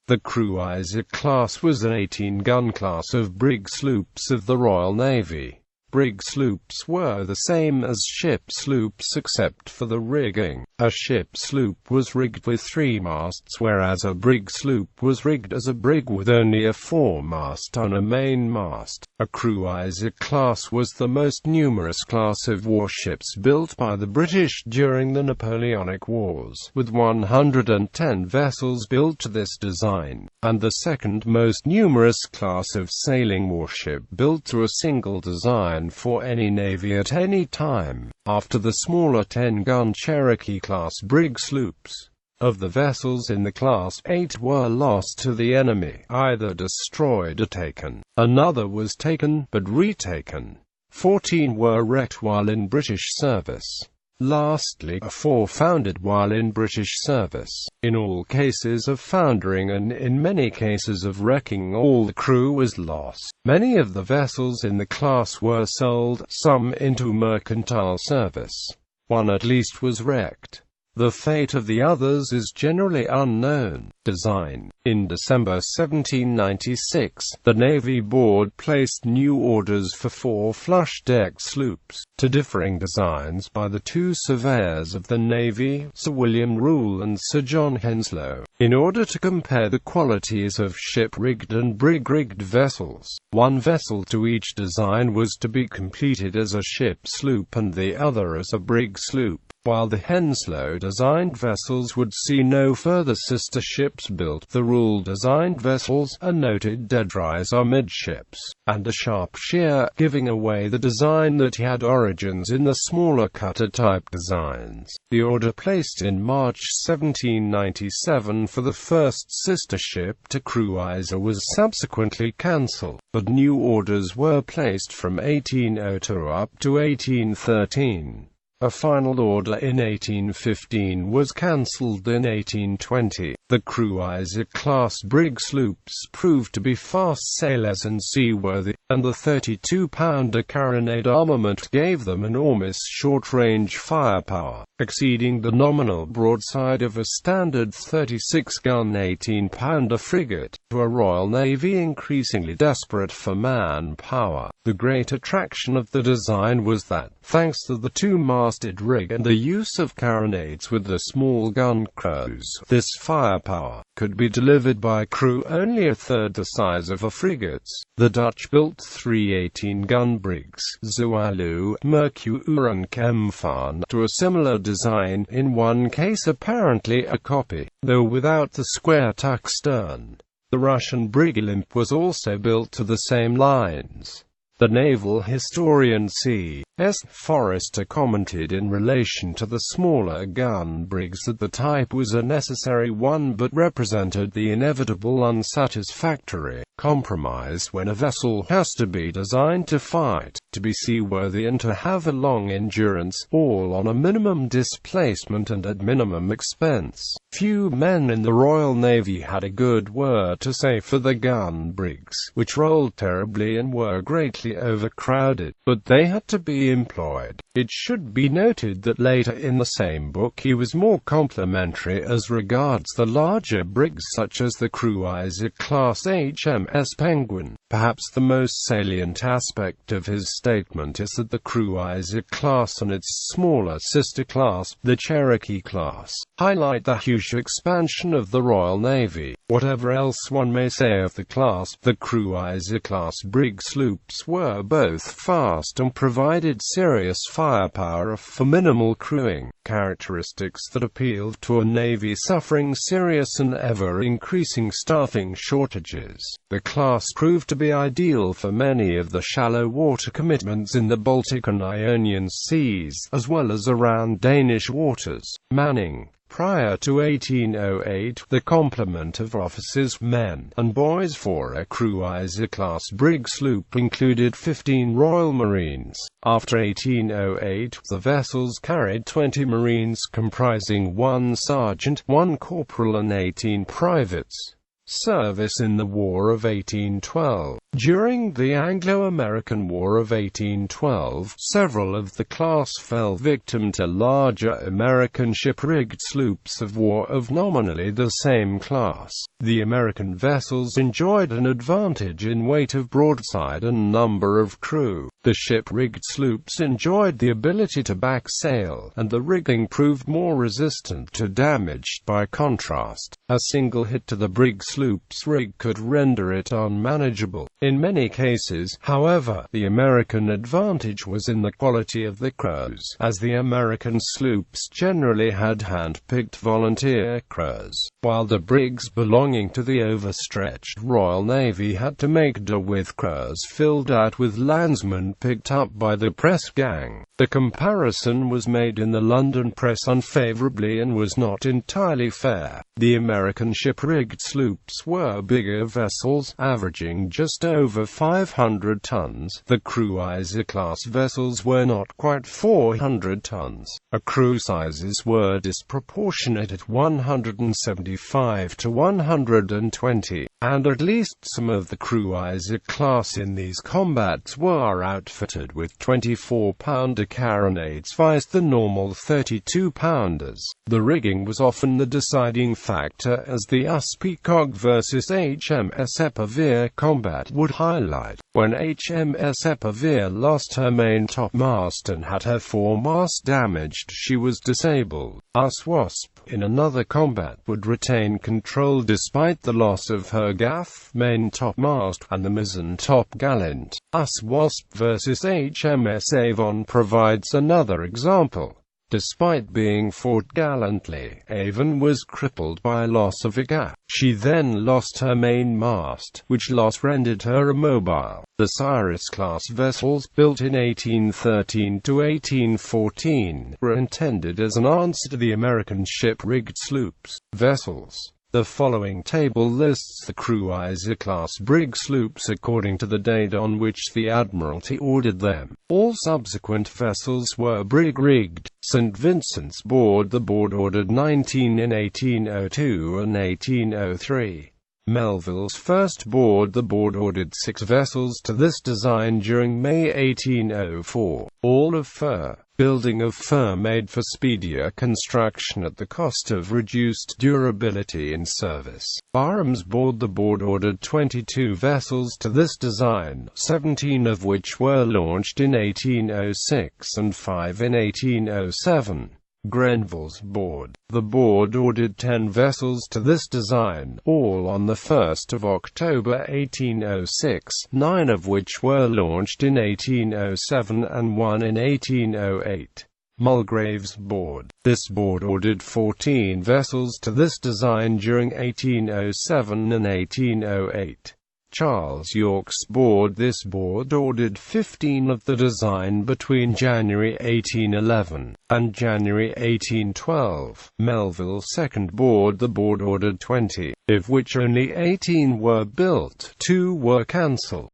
The Cruizer-class was an 18-gun class of brig-sloops of the Royal Navy. Brig-sloops were the same as ship-sloops except for the rigging. A ship-sloop was rigged with 3 masts, whereas a brig-sloop was rigged as a brig with only a foremast on a main mast. A Cruizer-class was the most numerous class of warships built by the British during the Napoleonic Wars, with 110 vessels built to this design, and the second most numerous class of sailing warship built to a single design for any navy at any time, after the smaller 10-gun Cherokee-class brig-sloops. Of the vessels in the class, 8 were lost to the enemy, either destroyed or taken. Another was taken, but retaken. 14 were wrecked while in British service. Lastly, 4 foundered while in British service. In all cases of foundering and in many cases of wrecking, all the crew was lost. Many of the vessels in the class were sold, some into mercantile service. 1 at least was wrecked. The fate of the others is generally unknown. Design. In December 1796, the Navy Board placed new orders for 4 flush-deck sloops, to differing designs by the 2 surveyors of the Navy, Sir William Rule and Sir John Henslow, in order to compare the qualities of ship-rigged and brig-rigged vessels. 1 vessel to each design was to be completed as a ship-sloop and the other as a brig-sloop, while the Henslow-designed vessels would see no further sister ships built. The Rule-designed vessels, a noted dead-rise amidships, and a sharp sheer, giving away the design that had origins in the smaller cutter-type designs. The order placed in March 1797 for the first sister ship to Cruizer was subsequently cancelled, but new orders were placed from 1802 up to 1813. A final order in 1815 was cancelled in 1820. The Cruizer-class brig-sloops proved to be fast sailers and seaworthy, and the 32-pounder carronade armament gave them enormous short-range firepower, exceeding the nominal broadside of a standard 36-gun 18-pounder frigate, to a Royal Navy increasingly desperate for manpower. The great attraction of the design was that, thanks to the 2-masted rig and the use of carronades with the small gun crews, this firepower could be delivered by crew only a third the size of a frigate's. The Dutch built 3 18-gun brigs, Zwaluw, Mercure and Kempfan, to a similar design, in one case apparently a copy, though without the square tack stern. The Russian brig-Olymp was also built to the same lines. The naval historian C.S. Forrester commented in relation to the smaller gun brigs that the type was a necessary one but represented the inevitable unsatisfactory compromise when a vessel has to be designed to fight, to be seaworthy and to have a long endurance, all on a minimum displacement and at minimum expense. Few men in the Royal Navy had a good word to say for the gun brigs, which rolled terribly and were greatly overcrowded, but they had to be employed. It should be noted that later in the same book he was more complimentary as regards the larger brigs such as the Cruizer-class HMS Penguin. Perhaps the most salient aspect of his statement is that the Cruizer-class and its smaller sister class, the Cherokee-class, highlight the huge expansion of the Royal Navy. Whatever else one may say of the class, the Cruizer-class brig-sloops were both fast and provided serious firepower for minimal crewing, characteristics that appealed to a navy suffering serious and ever-increasing staffing shortages. The class proved to be ideal for many of the shallow water commitments in the Baltic and Ionian Seas, as well as around Danish waters. Manning. Prior to 1808, the complement of officers, men, and boys for a Cruizer-class brig-sloop included 15 Royal Marines. After 1808, the vessels carried 20 Marines comprising 1 sergeant, 1 corporal and 18 privates. Service in the War of 1812. During the Anglo-American War of 1812, several of the class fell victim to larger American ship-rigged sloops of war of nominally the same class. The American vessels enjoyed an advantage in weight of broadside and number of crew. The ship-rigged sloops enjoyed the ability to back sail, and the rigging proved more resistant to damage. By contrast, a single hit to the brig-sloop's rig could render it unmanageable. In many cases, however, the American advantage was in the quality of the crews, as the American sloops generally had hand-picked volunteer crews, while the brigs belonging to the overstretched Royal Navy had to make do with crews filled out with landsmen picked up by the press gang. The comparison was made in the London press unfavorably and was not entirely fair. The American ship-rigged sloops were bigger vessels, averaging just over 500 tons. The Cruizer-class vessels were not quite 400 tons. Crew sizes were disproportionate at 175 to 120, and at least some of the Cruizer-class in these combats were outfitted with 24-pounder carronades twice the normal 32-pounders. The rigging was often the deciding factor, as the Peacock vs. HMS Epivere combat would highlight. When HMS Epivere lost her main topmast and had her foremast damaged, she was disabled. Wasp, in another combat, would retain control despite the loss of her gaff, main topmast, and the mizzen topgallant. Wasp vs. HMS Avon provides another example. Despite being fought gallantly, Avon was crippled by loss of a gaff. She then lost her main mast, which loss rendered her immobile. The Cyrus-class vessels, built in 1813 to 1814, were intended as an answer to the American ship-rigged sloops vessels. The following table lists the Cruizer-class brig-sloops according to the date on which the Admiralty ordered them. All subsequent vessels were brig-rigged. St. Vincent's board the board ordered 19 in 1802 and 1803. Melville's first board the board ordered 6 vessels to this design during May 1804, all of fur. Building of fur made for speedier construction at the cost of reduced durability in service. Barham's board the board ordered 22 vessels to this design, 17 of which were launched in 1806 and 5 in 1807. Grenville's board the board ordered 10 vessels to this design, all on the 1st of October 1806, 9 of which were launched in 1807 and 1 in 1808. Mulgrave's board. This board ordered 14 vessels to this design during 1807 and 1808. Charles York's board. This board ordered 15 of the design between January 1811 and January 1812. Melville's second board. The board ordered 20, of which only 18 were built, 2 were cancelled.